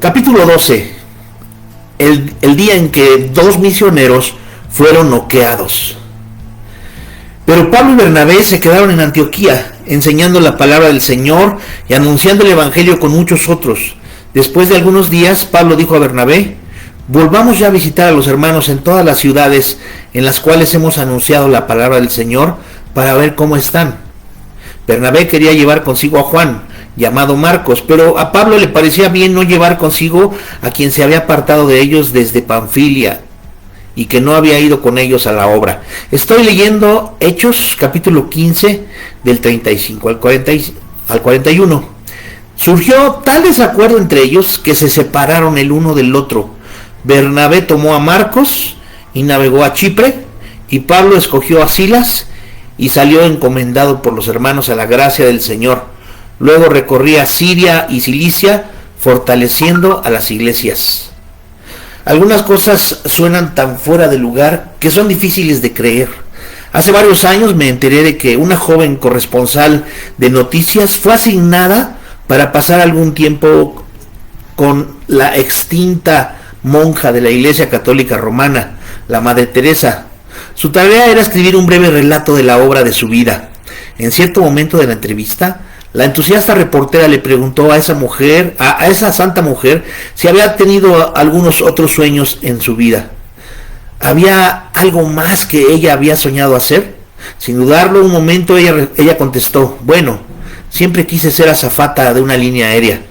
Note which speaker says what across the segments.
Speaker 1: Capítulo 12. El día en que dos misioneros fueron noqueados. Pero Pablo y Bernabé se quedaron en Antioquía, enseñando la palabra del Señor y anunciando el Evangelio con muchos otros. Después de algunos días, Pablo dijo a Bernabé: volvamos ya a visitar a los hermanos en todas las ciudades en las cuales hemos anunciado la palabra del Señor, para ver cómo están. Bernabé quería llevar consigo a Juan, llamado Marcos, pero a Pablo le parecía bien no llevar consigo a quien se había apartado de ellos desde Panfilia y que no había ido con ellos a la obra. Estoy leyendo Hechos capítulo 15 del 35 al 41. Surgió tal desacuerdo entre ellos que se separaron el uno del otro. Bernabé tomó a Marcos y navegó a Chipre, y Pablo escogió a Silas y salió encomendado por los hermanos a la gracia del Señor. Luego recorría Siria y Cilicia, fortaleciendo a las iglesias. Algunas cosas suenan tan fuera de lugar que son difíciles de creer. Hace varios años me enteré de que una joven corresponsal de noticias fue asignada para pasar algún tiempo con la extinta monja de la Iglesia Católica Romana, la Madre Teresa. Su tarea era escribir un breve relato de la obra de su vida. En cierto momento de la entrevista, la entusiasta reportera le preguntó a esa santa mujer, si había tenido algunos otros sueños en su vida. ¿Había algo más que ella había soñado hacer? Sin dudarlo un momento, ella contestó: bueno, siempre quise ser azafata de una línea aérea.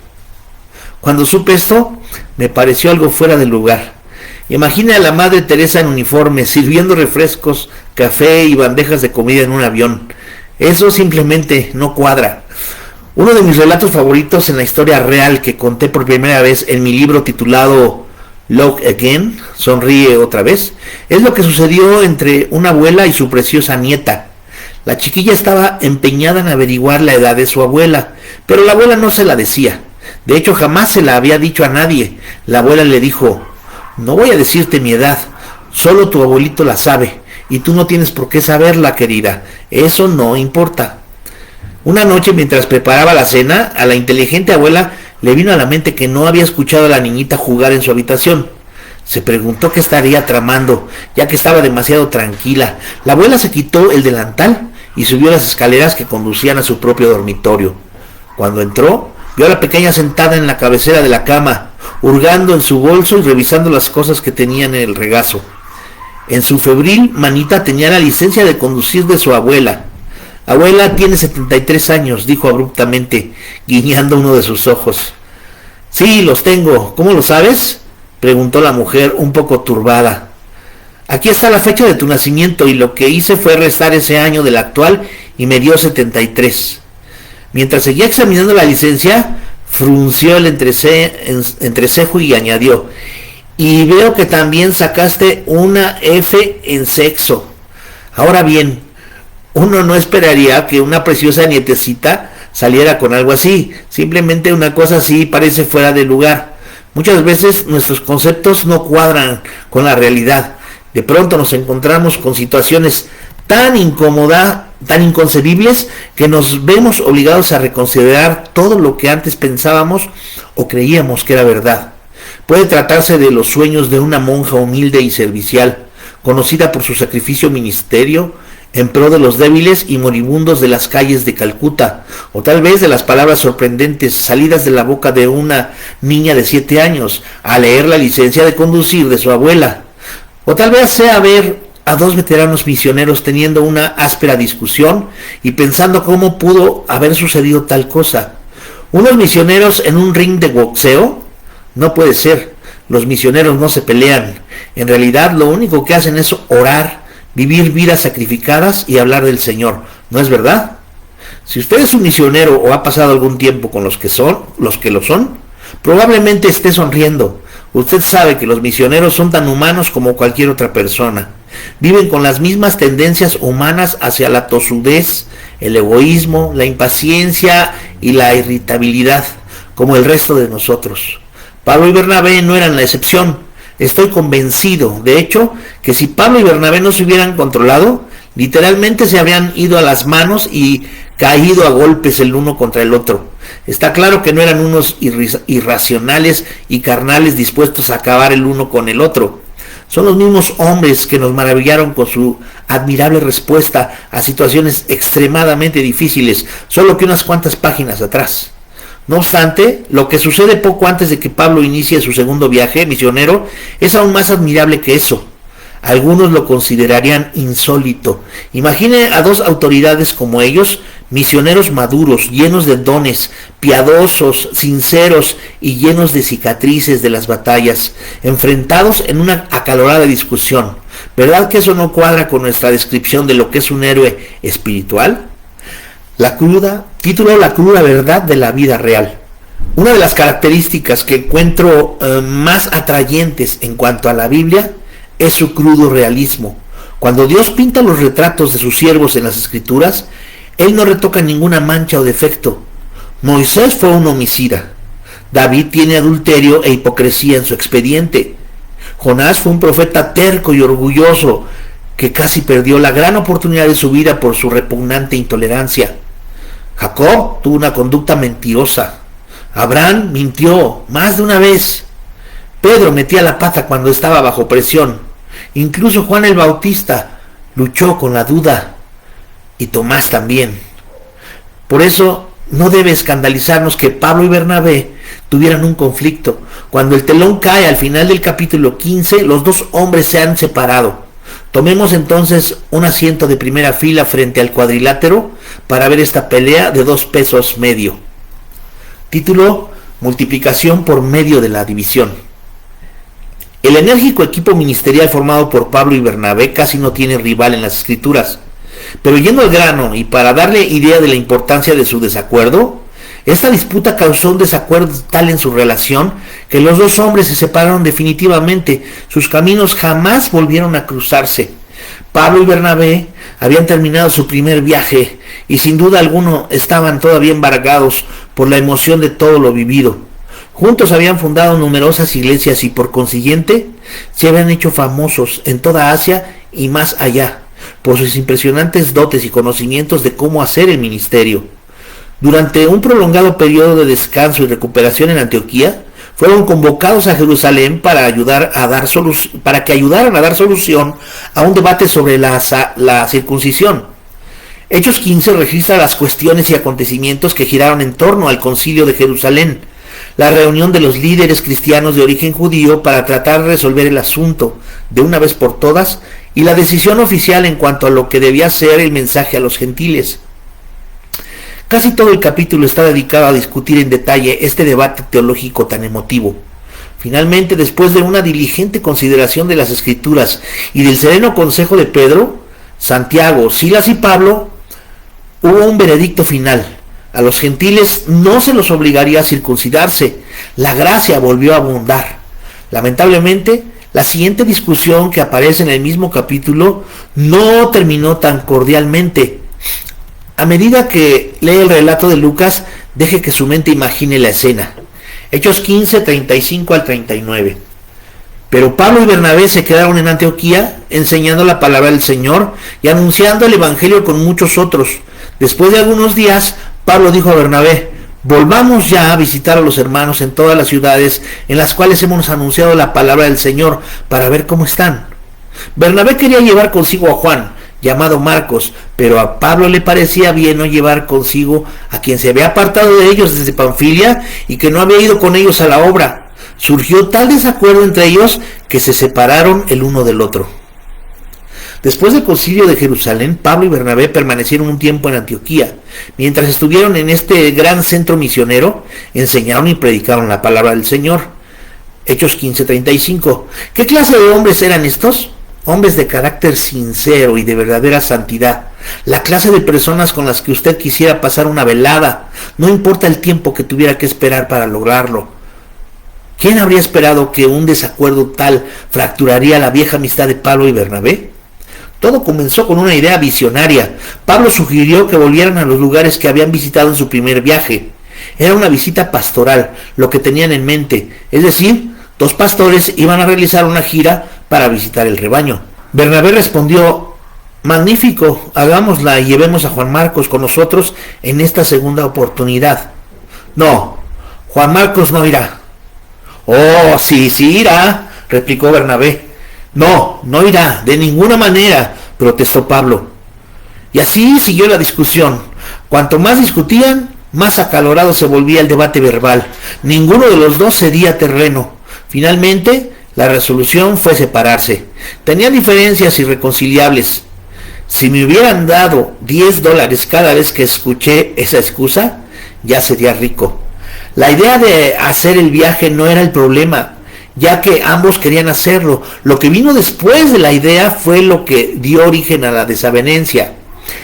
Speaker 1: Cuando supe esto, me pareció algo fuera de lugar. Imagina a la Madre Teresa en uniforme, sirviendo refrescos, café y bandejas de comida en un avión. Eso simplemente no cuadra. Uno de mis relatos favoritos en la historia real que conté por primera vez en mi libro titulado Look Again, Sonríe otra vez, es lo que sucedió entre una abuela y su preciosa nieta. La chiquilla estaba empeñada en averiguar la edad de su abuela, pero la abuela no se la decía. De hecho, jamás se la había dicho a nadie. La abuela le dijo: no voy a decirte mi edad, solo tu abuelito la sabe, y tú no tienes por qué saberla, querida, eso no importa. Una noche, mientras preparaba la cena, a la inteligente abuela le vino a la mente que no había escuchado a la niñita jugar en su habitación. Se preguntó qué estaría tramando, ya que estaba demasiado tranquila. La abuela se quitó el delantal y subió las escaleras que conducían a su propio dormitorio. Cuando entró, vio a la pequeña sentada en la cabecera de la cama, hurgando en su bolso y revisando las cosas que tenía en el regazo. En su febril manita tenía la licencia de conducir de su abuela. Abuela tiene 73 años, dijo abruptamente, guiñando uno de sus ojos. Sí, los tengo. ¿Cómo lo sabes?, preguntó la mujer, un poco turbada. Aquí está la fecha de tu nacimiento, y lo que hice fue restar ese año del actual y me dio 73. Mientras seguía examinando la licencia, frunció el entrecejo y añadió: y veo que también sacaste una F en sexo. Ahora bien, uno no esperaría que una preciosa nietecita saliera con algo así. Simplemente una cosa así parece fuera de lugar. Muchas veces nuestros conceptos no cuadran con la realidad. De pronto nos encontramos con situaciones tan incómodas, tan inconcebibles, que nos vemos obligados a reconsiderar todo lo que antes pensábamos o creíamos que era verdad. Puede tratarse de los sueños de una monja humilde y servicial, conocida por su sacrificio ministerio en pro de los débiles y moribundos de las calles de Calcuta, o tal vez de las palabras sorprendentes salidas de la boca de una niña de 7 años al leer la licencia de conducir de su abuela, o tal vez sea ver a dos veteranos misioneros teniendo una áspera discusión y pensando cómo pudo haber sucedido tal cosa. ¿Unos misioneros en un ring de boxeo? No puede ser. Los misioneros no se pelean. En realidad lo único que hacen es orar, vivir vidas sacrificadas y hablar del Señor. ¿No es verdad? Si usted es un misionero o ha pasado algún tiempo con los que lo son, probablemente esté sonriendo. Usted sabe que los misioneros son tan humanos como cualquier otra persona. Viven con las mismas tendencias humanas hacia la tosudez, el egoísmo, la impaciencia y la irritabilidad, como el resto de nosotros. Pablo y Bernabé no eran la excepción. Estoy convencido, de hecho, que si Pablo y Bernabé no se hubieran controlado, Literalmente se habrían ido a las manos y caído a golpes el uno contra el otro. Está claro que no eran unos irracionales y carnales dispuestos a acabar el uno con el otro. Son los mismos hombres que nos maravillaron con su admirable respuesta a situaciones extremadamente difíciles, solo que unas cuantas páginas atrás. No obstante, lo que sucede poco antes de que Pablo inicie su segundo viaje misionero es aún más admirable que eso. Algunos lo considerarían insólito. Imagine a dos autoridades como ellos, misioneros maduros, llenos de dones, piadosos, sinceros y llenos de cicatrices de las batallas, enfrentados en una acalorada discusión. ¿Verdad que eso no cuadra con nuestra descripción de lo que es un héroe espiritual? La cruda verdad de la vida real. Una de las características que encuentro más atrayentes en cuanto a la Biblia es su crudo realismo. Cuando Dios pinta los retratos de sus siervos en las Escrituras, Él no retoca ninguna mancha o defecto. Moisés fue un homicida. David tiene adulterio e hipocresía en su expediente. Jonás fue un profeta terco y orgulloso que casi perdió la gran oportunidad de su vida por su repugnante intolerancia. Jacob tuvo una conducta mentirosa. Abraham mintió más de una vez. Pedro metía la pata cuando estaba bajo presión. Incluso Juan el Bautista luchó con la duda, y Tomás también. Por eso no debe escandalizarnos que Pablo y Bernabé tuvieran un conflicto. Cuando el telón cae al final del capítulo 15, los dos hombres se han separado. Tomemos entonces un asiento de primera fila frente al cuadrilátero para ver esta pelea de 2 pesos medio. Título: multiplicación por medio de la división. El enérgico equipo ministerial formado por Pablo y Bernabé casi no tiene rival en las Escrituras. Pero yendo al grano y para darle idea de la importancia de su desacuerdo, esta disputa causó un desacuerdo tal en su relación que los dos hombres se separaron definitivamente. Sus caminos jamás volvieron a cruzarse. Pablo y Bernabé habían terminado su primer viaje y sin duda alguno estaban todavía embargados por la emoción de todo lo vivido. Juntos habían fundado numerosas iglesias y por consiguiente se habían hecho famosos en toda Asia y más allá por sus impresionantes dotes y conocimientos de cómo hacer el ministerio. Durante un prolongado periodo de descanso y recuperación en Antioquía, fueron convocados a Jerusalén para que ayudaran a dar solución a un debate sobre la circuncisión. Hechos 15 registra las cuestiones y acontecimientos que giraron en torno al Concilio de Jerusalén, la reunión de los líderes cristianos de origen judío para tratar de resolver el asunto de una vez por todas y la decisión oficial en cuanto a lo que debía ser el mensaje a los gentiles. Casi todo el capítulo está dedicado a discutir en detalle este debate teológico tan emotivo. Finalmente, después de una diligente consideración de las Escrituras y del sereno consejo de Pedro, Santiago, Silas y Pablo, hubo un veredicto final. A los gentiles no se los obligaría a circuncidarse. La gracia volvió a abundar. Lamentablemente, la siguiente discusión que aparece en el mismo capítulo no terminó tan cordialmente. A medida que lee el relato de Lucas, deje que su mente imagine la escena. Hechos 15, 35 al 39. Pero Pablo y Bernabé se quedaron en Antioquía, enseñando la palabra del Señor y anunciando el Evangelio con muchos otros. Después de algunos días, Pablo dijo a Bernabé: volvamos ya a visitar a los hermanos en todas las ciudades en las cuales hemos anunciado la palabra del Señor para ver cómo están. Bernabé quería llevar consigo a Juan, llamado Marcos, pero a Pablo le parecía bien no llevar consigo a quien se había apartado de ellos desde Panfilia y que no había ido con ellos a la obra. Surgió tal desacuerdo entre ellos que se separaron el uno del otro. Después del concilio de Jerusalén, Pablo y Bernabé permanecieron un tiempo en Antioquía. Mientras estuvieron en este gran centro misionero, enseñaron y predicaron la palabra del Señor. Hechos 15:35. ¿Qué clase de hombres eran estos? Hombres de carácter sincero y de verdadera santidad. La clase de personas con las que usted quisiera pasar una velada, no importa el tiempo que tuviera que esperar para lograrlo. ¿Quién habría esperado que un desacuerdo tal fracturaría la vieja amistad de Pablo y Bernabé? Todo comenzó con una idea visionaria. Pablo sugirió que volvieran a los lugares que habían visitado en su primer viaje. Era una visita pastoral, lo que tenían en mente, es decir, 2 pastores iban a realizar una gira para visitar el rebaño. Bernabé respondió: Magnífico, hagámosla y llevemos a Juan Marcos con nosotros en esta segunda oportunidad. No, Juan Marcos no irá. Oh, sí, sí irá, replicó Bernabé. No, no irá, de ninguna manera, protestó Pablo. Y así siguió la discusión. Cuanto más discutían, más acalorado se volvía el debate verbal. Ninguno de los dos cedía terreno. Finalmente, la resolución fue separarse. Tenían diferencias irreconciliables. Si me hubieran dado $10 cada vez que escuché esa excusa, ya sería rico. La idea de hacer el viaje no era el problema, ya que ambos querían hacerlo. Lo que vino después de la idea fue lo que dio origen a la desavenencia.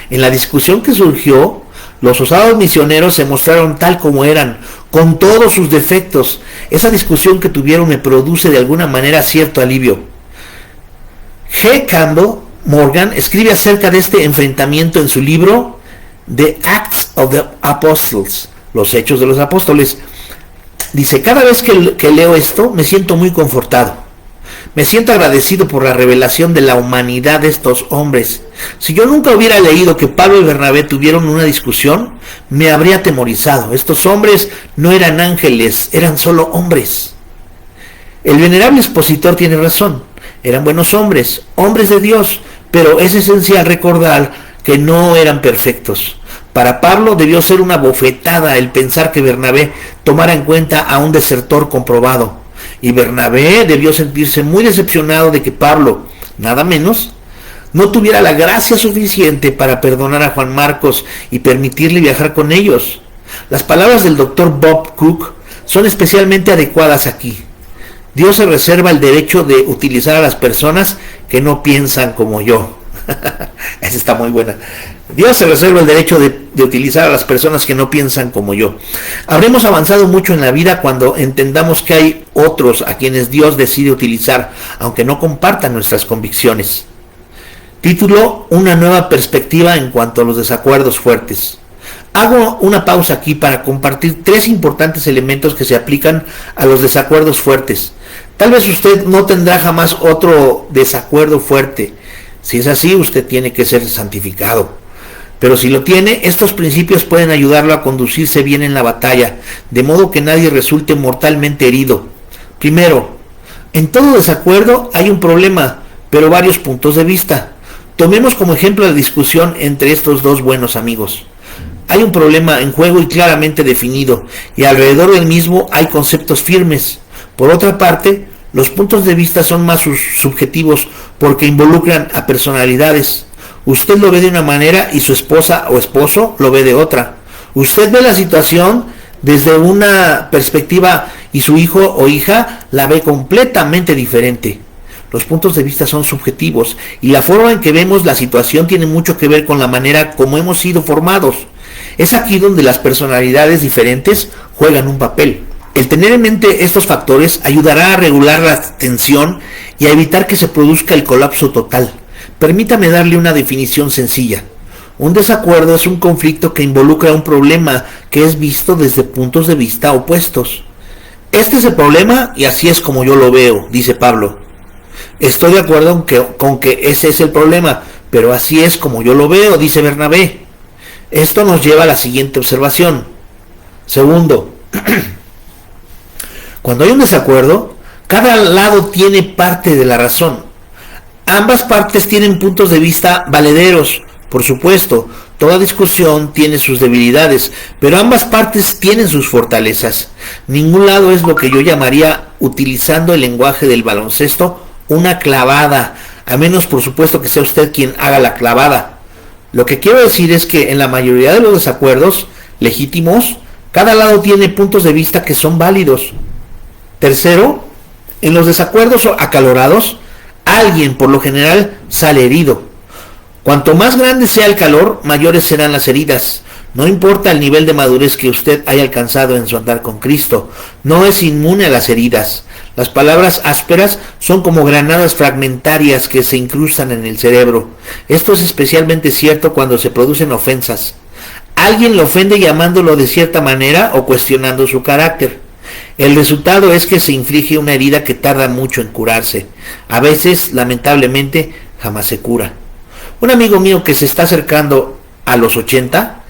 Speaker 1: En la discusión que surgió, los osados misioneros se mostraron tal como eran, con todos sus defectos. Esa discusión que tuvieron me produce de alguna manera cierto alivio. G. Campbell Morgan escribe acerca de este enfrentamiento en su libro The Acts of the Apostles, los Hechos de los Apóstoles. Dice, cada vez que leo esto me siento muy confortado. Me siento agradecido por la revelación de la humanidad de estos hombres. Si yo nunca hubiera leído que Pablo y Bernabé tuvieron una discusión, me habría atemorizado. Estos hombres no eran ángeles, eran solo hombres. El venerable expositor tiene razón. Eran buenos hombres, hombres de Dios, pero es esencial recordar que no eran perfectos. Para Pablo debió ser una bofetada el pensar que Bernabé tomara en cuenta a un desertor comprobado. Y Bernabé debió sentirse muy decepcionado de que Pablo, nada menos, no tuviera la gracia suficiente para perdonar a Juan Marcos y permitirle viajar con ellos. Las palabras del Dr. Bob Cook son especialmente adecuadas aquí. Dios se reserva el derecho de utilizar a las personas que no piensan como yo. Esa está muy buena. Dios se reserva el derecho de utilizar a las personas que no piensan como yo. Habremos avanzado mucho en la vida cuando entendamos que hay otros a quienes Dios decide utilizar, aunque no compartan nuestras convicciones. Título: Una nueva perspectiva en cuanto a los desacuerdos fuertes. Hago una pausa aquí para compartir 3 importantes elementos que se aplican a los desacuerdos fuertes. Tal vez usted no tendrá jamás otro desacuerdo fuerte. Si es así, usted tiene que ser santificado. Pero si lo tiene, estos principios pueden ayudarlo a conducirse bien en la batalla, de modo que nadie resulte mortalmente herido. Primero, en todo desacuerdo hay un problema, pero varios puntos de vista. Tomemos como ejemplo la discusión entre estos dos buenos amigos. Hay un problema en juego y claramente definido, y alrededor del mismo hay conceptos firmes. Por otra parte, los puntos de vista son más subjetivos porque involucran a personalidades. Usted lo ve de una manera y su esposa o esposo lo ve de otra. Usted ve la situación desde una perspectiva y su hijo o hija la ve completamente diferente. Los puntos de vista son subjetivos y la forma en que vemos la situación tiene mucho que ver con la manera como hemos sido formados. Es aquí donde las personalidades diferentes juegan un papel. El tener en mente estos factores ayudará a regular la tensión y a evitar que se produzca el colapso total. Permítame darle una definición sencilla. Un desacuerdo es un conflicto que involucra un problema que es visto desde puntos de vista opuestos. Este es el problema y así es como yo lo veo, dice Pablo. Estoy de acuerdo con que ese es el problema, pero así es como yo lo veo, dice Bernabé. Esto nos lleva a la siguiente observación. Segundo, cuando hay un desacuerdo, cada lado tiene parte de la razón. Ambas partes tienen puntos de vista valederos, por supuesto. Toda discusión tiene sus debilidades, pero ambas partes tienen sus fortalezas. Ningún lado es lo que yo llamaría, utilizando el lenguaje del baloncesto, una clavada, a menos por supuesto que sea usted quien haga la clavada. Lo que quiero decir es que en la mayoría de los desacuerdos legítimos, cada lado tiene puntos de vista que son válidos. Tercero, en los desacuerdos acalorados, alguien por lo general sale herido. Cuanto más grande sea el calor, mayores serán las heridas. No importa el nivel de madurez que usted haya alcanzado en su andar con Cristo, no es inmune a las heridas. Las palabras ásperas son como granadas fragmentarias que se incrustan en el cerebro. Esto es especialmente cierto cuando se producen ofensas. Alguien lo ofende llamándolo de cierta manera o cuestionando su carácter. El resultado es que se inflige una herida que tarda mucho en curarse. A veces, lamentablemente, jamás se cura. Un amigo mío que se está acercando a los 80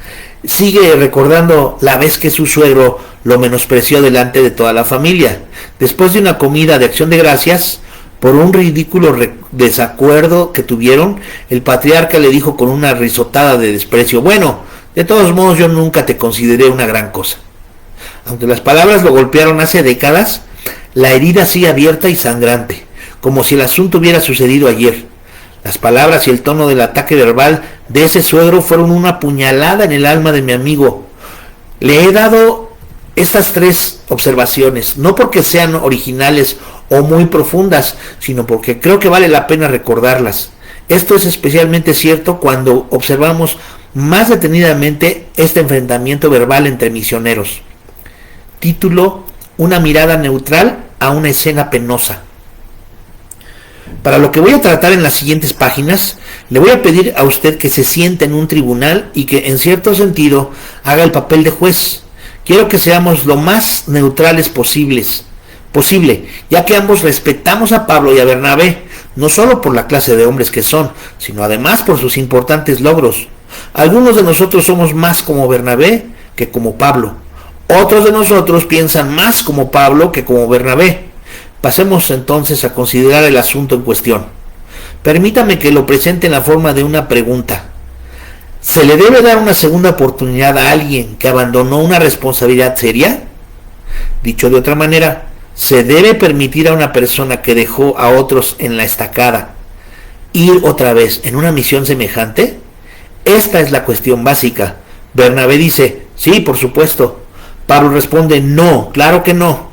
Speaker 1: sigue recordando la vez que su suegro lo menospreció delante de toda la familia. Después de una comida de acción de gracias, por un ridículo desacuerdo que tuvieron, el patriarca le dijo con una risotada de desprecio: bueno, de todos modos yo nunca te consideré una gran cosa. Aunque las palabras lo golpearon hace décadas, la herida sigue abierta y sangrante, como si el asunto hubiera sucedido ayer. Las palabras y el tono del ataque verbal de ese suegro fueron una puñalada en el alma de mi amigo. Le he dado estas 3 observaciones, no porque sean originales o muy profundas, sino porque creo que vale la pena recordarlas. Esto es especialmente cierto cuando observamos más detenidamente este enfrentamiento verbal entre misioneros. Título: una mirada neutral a una escena penosa. Para lo que voy a tratar en las siguientes páginas, le voy a pedir a usted que se siente en un tribunal y que en cierto sentido haga el papel de juez. Quiero que seamos lo más neutrales posible, ya que ambos respetamos a Pablo y a Bernabé, no solo por la clase de hombres que son, sino además por sus importantes logros. Algunos de nosotros somos más como Bernabé que como Pablo. Otros de nosotros piensan más como Pablo que como Bernabé. Pasemos entonces a considerar el asunto en cuestión. Permítame que lo presente en la forma de una pregunta. ¿Se le debe dar una segunda oportunidad a alguien que abandonó una responsabilidad seria? Dicho de otra manera, ¿se debe permitir a una persona que dejó a otros en la estacada ir otra vez en una misión semejante? Esta es la cuestión básica. Bernabé dice: sí, por supuesto. Pablo responde: no, claro que no.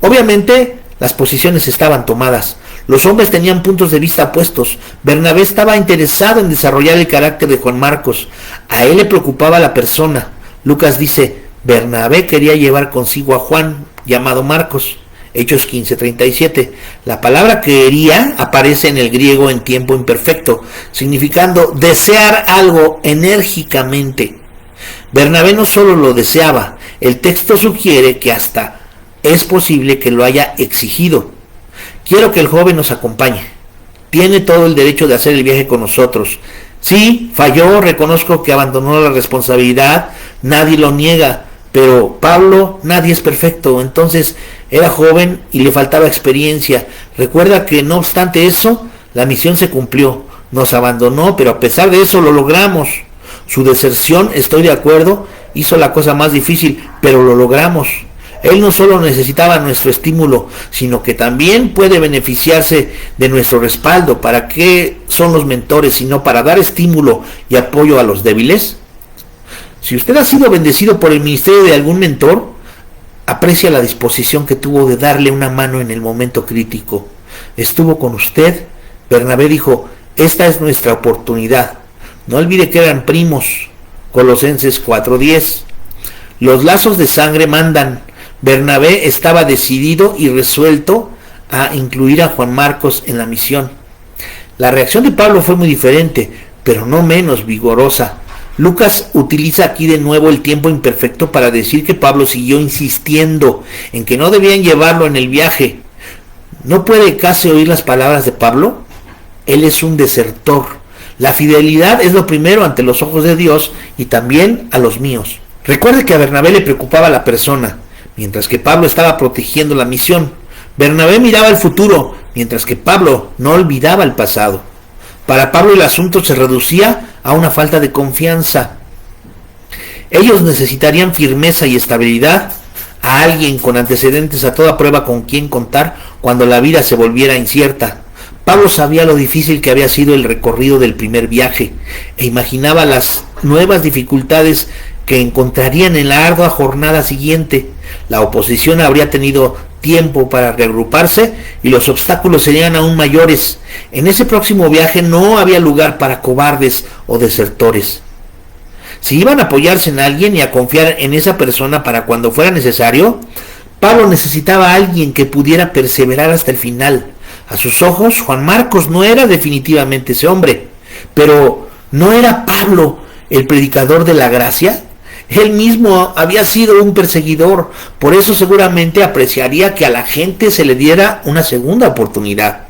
Speaker 1: Obviamente, las posiciones estaban tomadas. Los hombres tenían puntos de vista opuestos. Bernabé estaba interesado en desarrollar el carácter de Juan Marcos. A él le preocupaba la persona. Lucas dice: Bernabé quería llevar consigo a Juan, llamado Marcos. Hechos 15:37. La palabra quería aparece en el griego en tiempo imperfecto, significando desear algo enérgicamente. Bernabé no solo lo deseaba, el texto sugiere que hasta es posible que lo haya exigido. Quiero que el joven nos acompañe. Tiene todo el derecho de hacer el viaje con nosotros. Sí, falló, reconozco que abandonó la responsabilidad, nadie lo niega, pero Pablo, nadie es perfecto, entonces era joven y le faltaba experiencia. Recuerda que no obstante eso, la misión se cumplió, nos abandonó, pero a pesar de eso lo logramos. Su deserción, estoy de acuerdo, hizo la cosa más difícil, pero lo logramos. Él no solo necesitaba nuestro estímulo, sino que también puede beneficiarse de nuestro respaldo. ¿Para qué son los mentores, sino para dar estímulo y apoyo a los débiles? Si usted ha sido bendecido por el ministerio de algún mentor, aprecia la disposición que tuvo de darle una mano en el momento crítico. Estuvo con usted. Bernabé dijo: esta es nuestra oportunidad. No olvide que eran primos. Colosenses 4:10. Los lazos de sangre mandan. Bernabé estaba decidido y resuelto a incluir a Juan Marcos en la misión. La reacción de Pablo fue muy diferente, pero no menos vigorosa. Lucas utiliza aquí de nuevo el tiempo imperfecto para decir que Pablo siguió insistiendo en que no debían llevarlo en el viaje. ¿No puede casi oír las palabras de Pablo? Él es un desertor. La fidelidad es lo primero ante los ojos de Dios y también a los míos. Recuerde que a Bernabé le preocupaba la persona, mientras que Pablo estaba protegiendo la misión. Bernabé miraba el futuro, mientras que Pablo no olvidaba el pasado. Para Pablo el asunto se reducía a una falta de confianza. Ellos necesitarían firmeza y estabilidad, a alguien con antecedentes a toda prueba con quien contar cuando la vida se volviera incierta. Pablo sabía lo difícil que había sido el recorrido del primer viaje e imaginaba las nuevas dificultades que encontrarían en la ardua jornada siguiente. La oposición habría tenido tiempo para reagruparse y los obstáculos serían aún mayores. En ese próximo viaje no había lugar para cobardes o desertores. Si iban a apoyarse en alguien y a confiar en esa persona para cuando fuera necesario, Pablo necesitaba a alguien que pudiera perseverar hasta el final. A sus ojos, Juan Marcos no era definitivamente ese hombre, pero ¿no era Pablo el predicador de la gracia? Él mismo había sido un perseguidor, por eso seguramente apreciaría que a la gente se le diera una segunda oportunidad.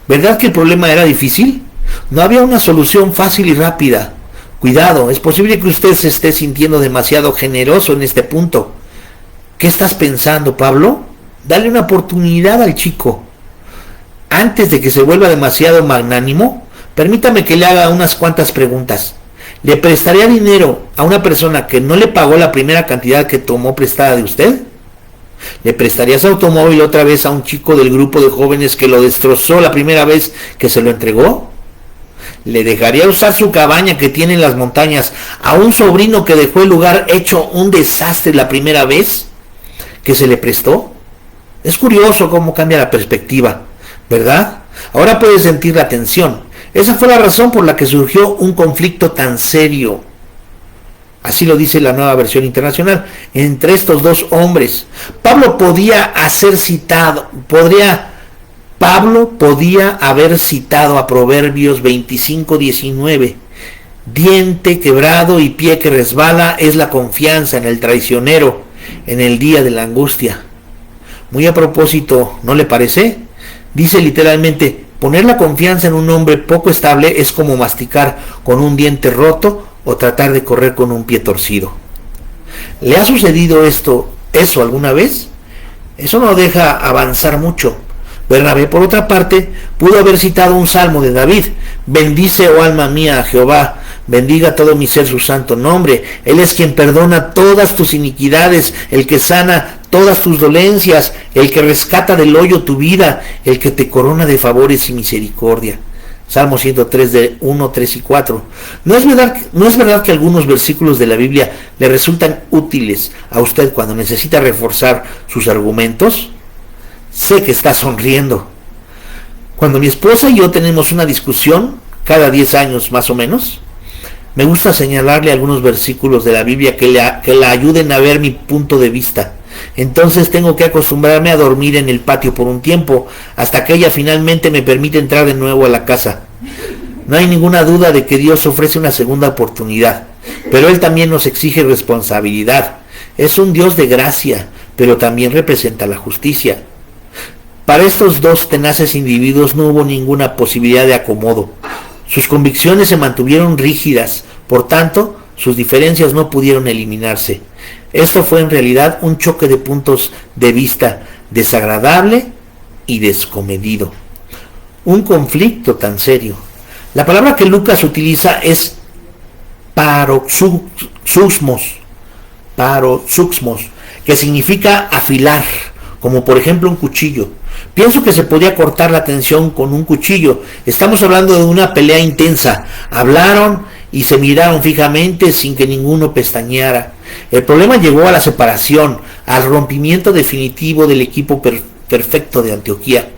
Speaker 1: ¿Verdad que el problema era difícil? No había una solución fácil y rápida. Cuidado, es posible que usted se esté sintiendo demasiado generoso en este punto. ¿Qué estás pensando, Pablo? Dale una oportunidad al chico. Antes de que se vuelva demasiado magnánimo, permítame que le haga unas cuantas preguntas. ¿Le prestaría dinero a una persona que no le pagó la primera cantidad que tomó prestada de usted? ¿Le prestaría su automóvil otra vez a un chico del grupo de jóvenes que lo destrozó la primera vez que se lo entregó? ¿Le dejaría usar su cabaña que tiene en las montañas a un sobrino que dejó el lugar hecho un desastre la primera vez que se le prestó? Es curioso cómo cambia la perspectiva, ¿verdad? Ahora puede sentir la tensión. Esa fue la razón por la que surgió un conflicto tan serio. Así lo dice la Nueva Versión Internacional, entre estos dos hombres. Pablo podía haber citado a Proverbios 25:19. Diente quebrado y pie que resbala es la confianza en el traicionero en el día de la angustia. Muy a propósito, ¿no le parece? Dice literalmente, poner la confianza en un hombre poco estable es como masticar con un diente roto o tratar de correr con un pie torcido. ¿Le ha sucedido eso alguna vez? Eso no deja avanzar mucho. Bernabé, por otra parte, pudo haber citado un salmo de David: bendice, oh alma mía, a Jehová, bendiga todo mi ser su santo nombre. Él es quien perdona todas tus iniquidades, el que sana todas tus dolencias, el que rescata del hoyo tu vida, el que te corona de favores y misericordia. Salmo 103 de 1, 3 y 4. ¿No es verdad que algunos versículos de la Biblia le resultan útiles a usted cuando necesita reforzar sus argumentos? Sé que está sonriendo. Cuando mi esposa y yo tenemos una discusión, cada 10 años más o menos, me gusta señalarle algunos versículos de la Biblia que la ayuden a ver mi punto de vista. Entonces tengo que acostumbrarme a dormir en el patio por un tiempo, hasta que ella finalmente me permite entrar de nuevo a la casa. No hay ninguna duda de que Dios ofrece una segunda oportunidad, pero Él también nos exige responsabilidad. Es un Dios de gracia, pero también representa la justicia. Para estos dos tenaces individuos no hubo ninguna posibilidad de acomodo. Sus convicciones se mantuvieron rígidas, por tanto, sus diferencias no pudieron eliminarse. Esto fue en realidad un choque de puntos de vista desagradable y descomedido. Un conflicto tan serio. La palabra que Lucas utiliza es paroxusmos, que significa afilar, como por ejemplo un cuchillo. Pienso que se podía cortar la tensión con un cuchillo. Estamos hablando de una pelea intensa. Hablaron y se miraron fijamente sin que ninguno pestañeara. El problema llegó a la separación, al rompimiento definitivo del equipo perfecto de Antioquía.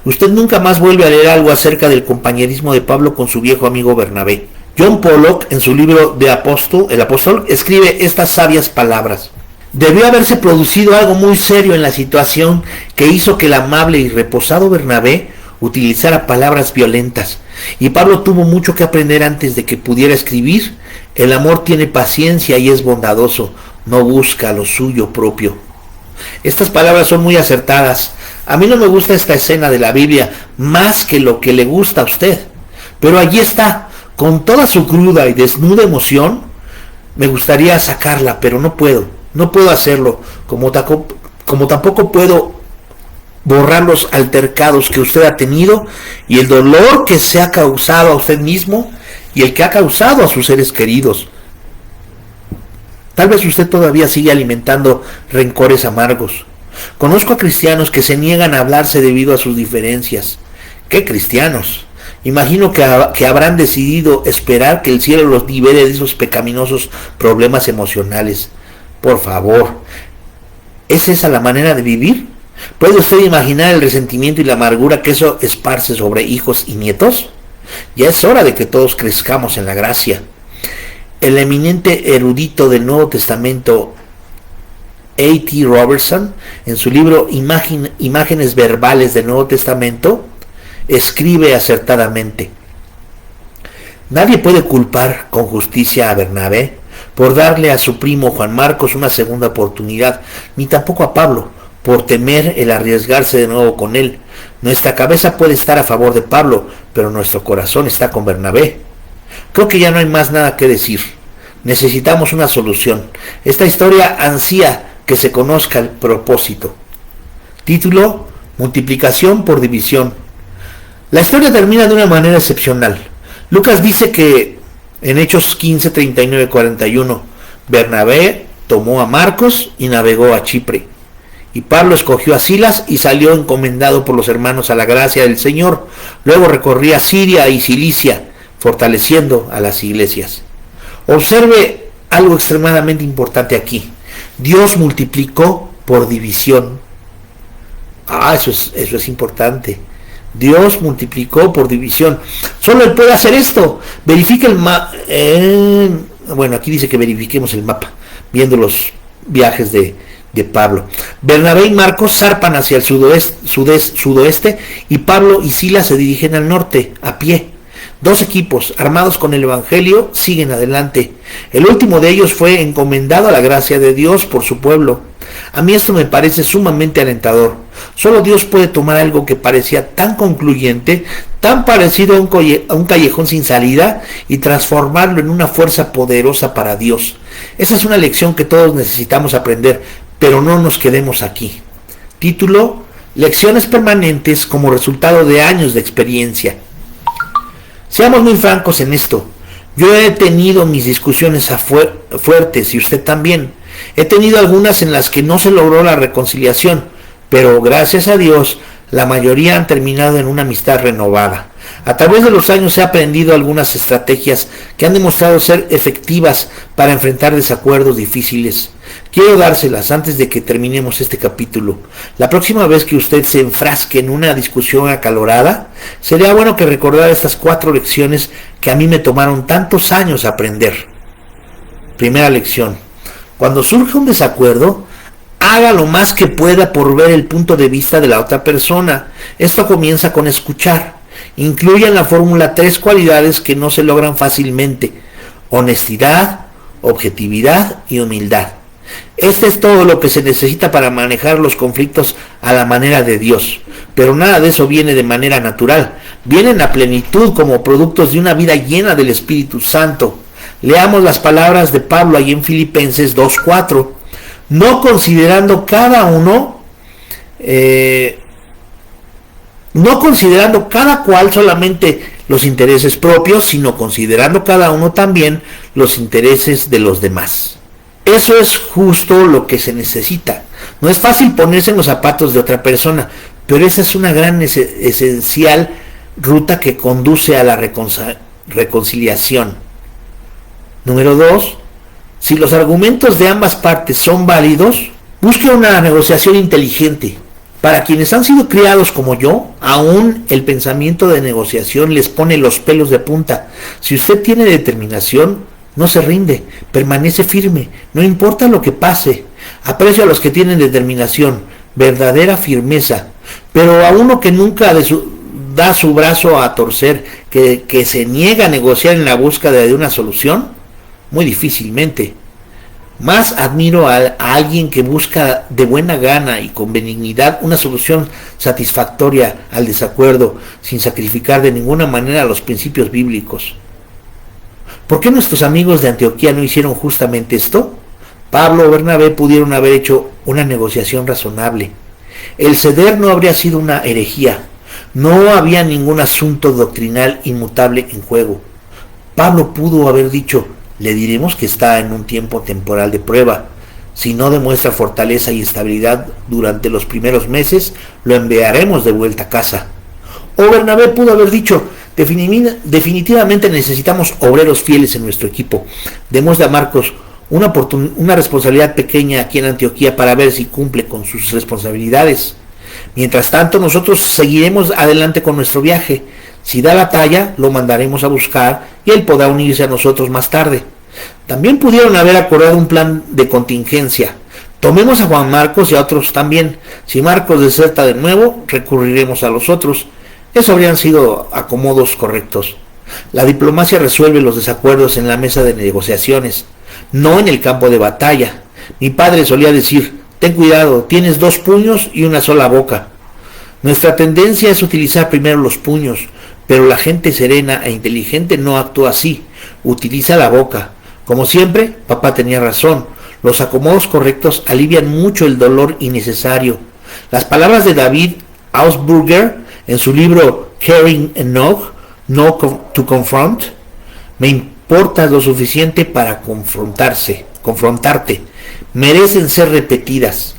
Speaker 1: Usted nunca más vuelve a leer algo acerca del compañerismo de Pablo con su viejo amigo Bernabé. John Pollock, en su libro El Apóstol, escribe estas sabias palabras: debió haberse producido algo muy serio en la situación que hizo que el amable y reposado Bernabé utilizara palabras violentas, y Pablo tuvo mucho que aprender antes de que pudiera escribir: el amor tiene paciencia y es bondadoso, no busca lo suyo propio. Estas palabras son muy acertadas. A mí no me gusta esta escena de la Biblia más que lo que le gusta a usted, pero allí está, con toda su cruda y desnuda emoción. Me gustaría sacarla, pero no puedo hacerlo, como tampoco puedo borrar los altercados que usted ha tenido y el dolor que se ha causado a usted mismo y el que ha causado a sus seres queridos. Tal vez usted todavía sigue alimentando rencores amargos. Conozco a cristianos que se niegan a hablarse debido a sus diferencias. ¿Qué cristianos? Imagino que habrán decidido esperar que el cielo los libere de esos pecaminosos problemas emocionales. Por favor, ¿es esa la manera de vivir? ¿Puede usted imaginar el resentimiento y la amargura que eso esparce sobre hijos y nietos? Ya es hora de que todos crezcamos en la gracia. El eminente erudito del Nuevo Testamento, A.T. Robertson, en su libro Imágenes Verbales del Nuevo Testamento, escribe acertadamente: nadie puede culpar con justicia a Bernabé por darle a su primo Juan Marcos una segunda oportunidad, ni tampoco a Pablo por temer el arriesgarse de nuevo con él. Nuestra cabeza puede estar a favor de Pablo, pero nuestro corazón está con Bernabé. Creo que ya no hay más nada que decir. Necesitamos una solución. Esta historia ansía que se conozca el propósito. Título: multiplicación por división. La historia termina de una manera excepcional. Lucas dice que en Hechos 15, 39, 41, Bernabé tomó a Marcos y navegó a Chipre. Y Pablo escogió a Silas y salió encomendado por los hermanos a la gracia del Señor. Luego recorría Siria y Cilicia, fortaleciendo a las iglesias. Observe algo extremadamente importante aquí. Dios multiplicó por división. Eso es importante. Dios multiplicó por división. Solo Él puede hacer esto. Verifique el mapa. Bueno, aquí dice que verifiquemos el mapa, viendo los viajes de Pablo. Bernabé y Marcos zarpan hacia el sudoeste y Pablo y Silas se dirigen al norte, a pie. Dos equipos, armados con el Evangelio, siguen adelante. El último de ellos fue encomendado a la gracia de Dios por su pueblo. A mí esto me parece sumamente alentador. Solo Dios puede tomar algo que parecía tan concluyente, tan parecido a un callejón sin salida, y transformarlo en una fuerza poderosa para Dios. Esa es una lección que todos necesitamos aprender, pero no nos quedemos aquí. Título: lecciones permanentes como resultado de años de experiencia. Seamos muy francos en esto. Yo he tenido mis discusiones fuertes, y usted también. He tenido algunas en las que no se logró la reconciliación, pero gracias a Dios la mayoría han terminado en una amistad renovada. A través de los años he aprendido algunas estrategias que han demostrado ser efectivas para enfrentar desacuerdos difíciles. Quiero dárselas antes de que terminemos este capítulo. La próxima vez que usted se enfrasque en una discusión acalorada, sería bueno que recordara estas 4 lecciones que a mí me tomaron tantos años aprender. Primera lección: cuando surge un desacuerdo, haga lo más que pueda por ver el punto de vista de la otra persona. Esto comienza con escuchar. Incluya en la fórmula 3 cualidades que no se logran fácilmente: honestidad, objetividad y humildad. Este es todo lo que se necesita para manejar los conflictos a la manera de Dios. Pero nada de eso viene de manera natural. Vienen a plenitud como productos de una vida llena del Espíritu Santo. Leamos las palabras de Pablo ahí en Filipenses 2:4. No considerando cada cual solamente los intereses propios, sino considerando cada uno también los intereses de los demás. Eso es justo lo que se necesita. No es fácil ponerse en los zapatos de otra persona, pero esa es una gran esencial ruta que conduce a la reconciliación. Número 2. Si los argumentos de ambas partes son válidos, busque una negociación inteligente. Para quienes han sido criados como yo, aún el pensamiento de negociación les pone los pelos de punta. Si usted tiene determinación, no se rinde, permanece firme, no importa lo que pase. Aprecio a los que tienen determinación, verdadera firmeza, pero a uno que nunca da su brazo a torcer, que se niega a negociar en la búsqueda de una solución, muy difícilmente. Más admiro a alguien que busca de buena gana y con benignidad una solución satisfactoria al desacuerdo, sin sacrificar de ninguna manera los principios bíblicos. ¿Por qué nuestros amigos de Antioquía no hicieron justamente esto? Pablo o Bernabé pudieron haber hecho una negociación razonable. El ceder no habría sido una herejía. No había ningún asunto doctrinal inmutable en juego. Pablo pudo haber dicho: le diremos que está en un tiempo temporal de prueba. Si no demuestra fortaleza y estabilidad durante los primeros meses, lo enviaremos de vuelta a casa. O Bernabé pudo haber dicho: definitivamente necesitamos obreros fieles en nuestro equipo. Démosle a Marcos una responsabilidad pequeña aquí en Antioquía para ver si cumple con sus responsabilidades. Mientras tanto, nosotros seguiremos adelante con nuestro viaje. Si da la talla, lo mandaremos a buscar y él podrá unirse a nosotros más tarde. También pudieron haber acordado un plan de contingencia. Tomemos a Juan Marcos y a otros también. Si Marcos deserta de nuevo, recurriremos a los otros. Eso habrían sido acomodos correctos. La diplomacia resuelve los desacuerdos en la mesa de negociaciones, no en el campo de batalla. Mi padre solía decir: Ten cuidado, tienes 2 puños y una sola boca. Nuestra tendencia es utilizar primero los puños, pero la gente serena e inteligente no actúa así, utiliza la boca. Como siempre, papá tenía razón, los acomodos correctos alivian mucho el dolor innecesario. Las palabras de David Augsburger en su libro Caring Enough, No to Confront, me importa lo suficiente para confrontarte, merecen ser repetidas.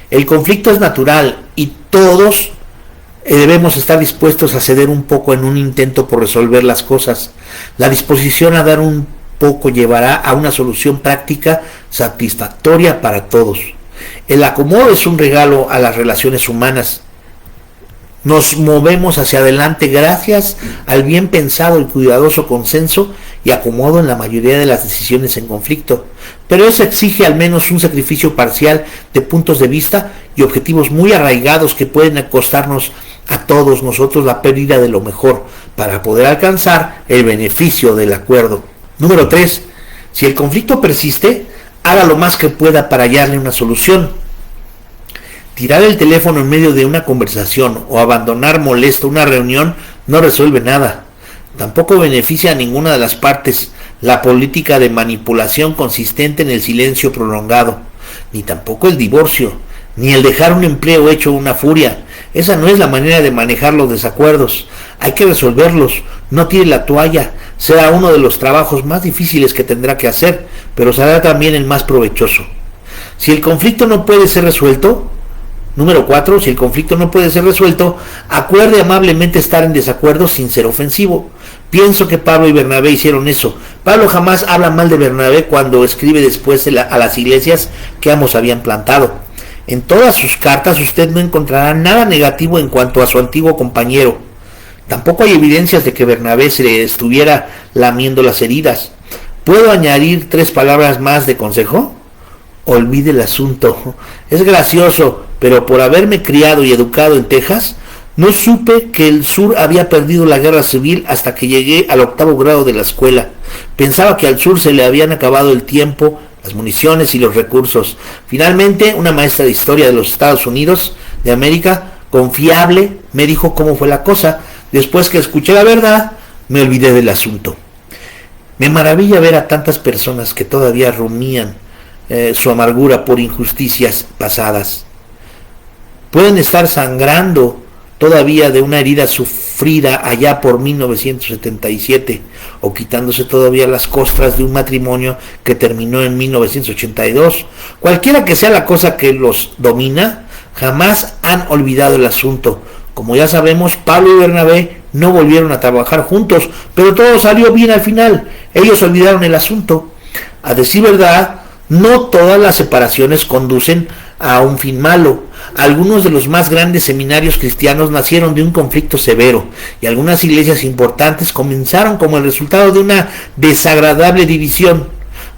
Speaker 1: El conflicto es natural y todos debemos estar dispuestos a ceder un poco en un intento por resolver las cosas. La disposición a dar un poco llevará a una solución práctica satisfactoria para todos. El acomodo es un regalo a las relaciones humanas. Nos movemos hacia adelante gracias al bien pensado y cuidadoso consenso y acomodo en la mayoría de las decisiones en conflicto. Pero eso exige al menos un sacrificio parcial de puntos de vista y objetivos muy arraigados que pueden costarnos a todos nosotros la pérdida de lo mejor para poder alcanzar el beneficio del acuerdo. Número 3. Si el conflicto persiste, haga lo más que pueda para hallarle una solución. Tirar el teléfono en medio de una conversación o abandonar molesto una reunión no resuelve nada. Tampoco beneficia a ninguna de las partes la política de manipulación consistente en el silencio prolongado, ni tampoco el divorcio, ni el dejar un empleo hecho una furia. Esa no es la manera de manejar los desacuerdos. Hay que resolverlos. No tire la toalla. Será uno de los trabajos más difíciles que tendrá que hacer, pero será también el más provechoso. Si el conflicto no puede ser resuelto, número 4, si el conflicto no puede ser resuelto, acuerde amablemente estar en desacuerdo sin ser ofensivo. Pienso que Pablo y Bernabé hicieron eso. Pablo jamás habla mal de Bernabé cuando escribe después a las iglesias que ambos habían plantado. En todas sus cartas usted no encontrará nada negativo en cuanto a su antiguo compañero. Tampoco hay evidencias de que Bernabé se le estuviera lamiendo las heridas. ¿Puedo añadir 3 palabras más de consejo? Olvide el asunto. Es gracioso, pero por haberme criado y educado en Texas, no supe que el sur había perdido la guerra civil hasta que llegué al 8º grado de la escuela. Pensaba que al sur se le habían acabado el tiempo, las municiones y los recursos. Finalmente, una maestra de historia de los Estados Unidos de América, confiable, me dijo cómo fue la cosa. Después que escuché la verdad, me olvidé del asunto. Me maravilla ver a tantas personas que todavía rumían su amargura por injusticias pasadas. Pueden estar sangrando todavía de una herida sufrida allá por 1977 o quitándose todavía las costras de un matrimonio que terminó en 1982. Cualquiera que sea la cosa que los domina, jamás han olvidado el asunto. Como ya sabemos, Pablo y Bernabé no volvieron a trabajar juntos, pero todo salió bien al final. Ellos olvidaron el asunto. A decir verdad, no todas las separaciones conducen a un fin malo. Algunos de los más grandes seminarios cristianos nacieron de un conflicto severo y algunas iglesias importantes comenzaron como el resultado de una desagradable división.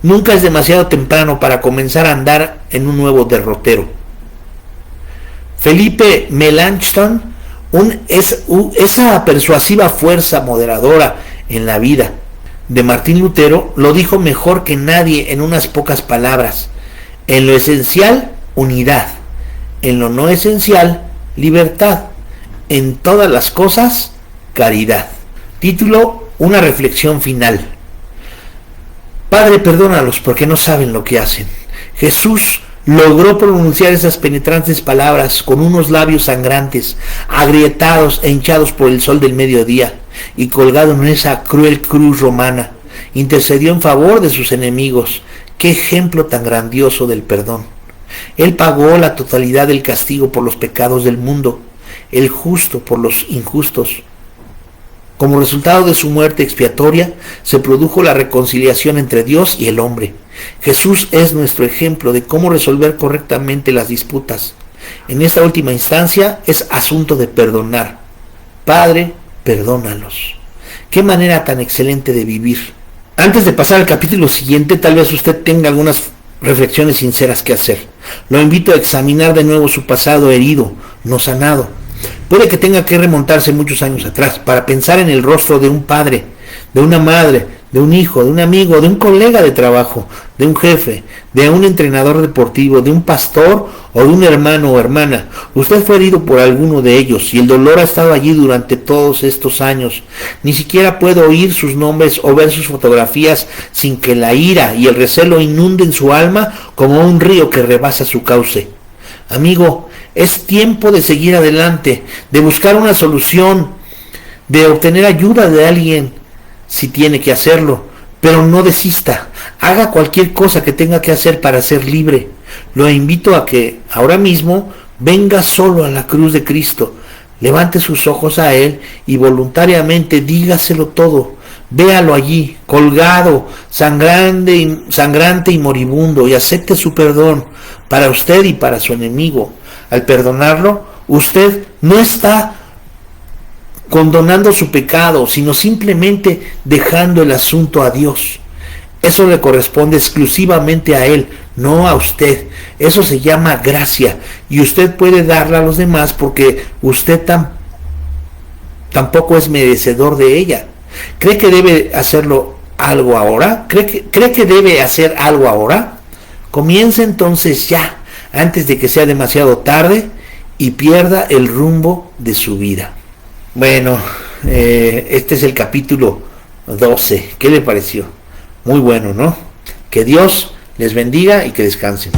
Speaker 1: Nunca es demasiado temprano para comenzar a andar en un nuevo derrotero. Felipe Melanchthon, esa persuasiva fuerza moderadora en la vida de Martín Lutero, lo dijo mejor que nadie en unas pocas palabras. En lo esencial, unidad. En lo no esencial, libertad. En todas las cosas, caridad. Título: una reflexión final. Padre, perdónalos porque no saben lo que hacen. Jesús logró pronunciar esas penetrantes palabras con unos labios sangrantes, agrietados e hinchados por el sol del mediodía, y colgado en esa cruel cruz romana, intercedió en favor de sus enemigos. ¡Qué ejemplo tan grandioso del perdón! Él pagó la totalidad del castigo por los pecados del mundo, el justo por los injustos. Como resultado de su muerte expiatoria, se produjo la reconciliación entre Dios y el hombre. Jesús es nuestro ejemplo de cómo resolver correctamente las disputas. En esta última instancia es asunto de perdonar. Padre, perdónalos. ¡Qué manera tan excelente de vivir! Antes de pasar al capítulo siguiente, tal vez usted tenga algunas reflexiones sinceras que hacer. Lo invito a examinar de nuevo su pasado herido, no sanado. Puede que tenga que remontarse muchos años atrás para pensar en el rostro de un padre, de una madre, de un hijo, de un amigo, de un colega de trabajo, de un jefe, de un entrenador deportivo, de un pastor o de un hermano o hermana. Usted fue herido por alguno de ellos y el dolor ha estado allí durante todos estos años. Ni siquiera puede oír sus nombres o ver sus fotografías sin que la ira y el recelo inunden su alma como un río que rebasa su cauce. Amigo, es tiempo de seguir adelante, de buscar una solución, de obtener ayuda de alguien si tiene que hacerlo, pero no desista. Haga cualquier cosa que tenga que hacer para ser libre. Lo invito a que ahora mismo venga solo a la cruz de Cristo, levante sus ojos a Él y voluntariamente dígaselo todo. Véalo allí, colgado, sangrante y moribundo, y acepte su perdón para usted y para su enemigo. Al perdonarlo, usted no está condonando su pecado, sino simplemente dejando el asunto a Dios. Eso le corresponde exclusivamente a Él, no a usted. Eso se llama gracia, y usted puede darla a los demás porque usted tampoco es merecedor de ella. ¿Cree que debe hacerlo algo ahora? ¿Cree que debe hacer algo ahora? Comience entonces ya, antes de que sea demasiado tarde y pierda el rumbo de su vida. Bueno, este es el capítulo 12. ¿Qué le pareció? Muy bueno, ¿no? Que Dios les bendiga y que descansen.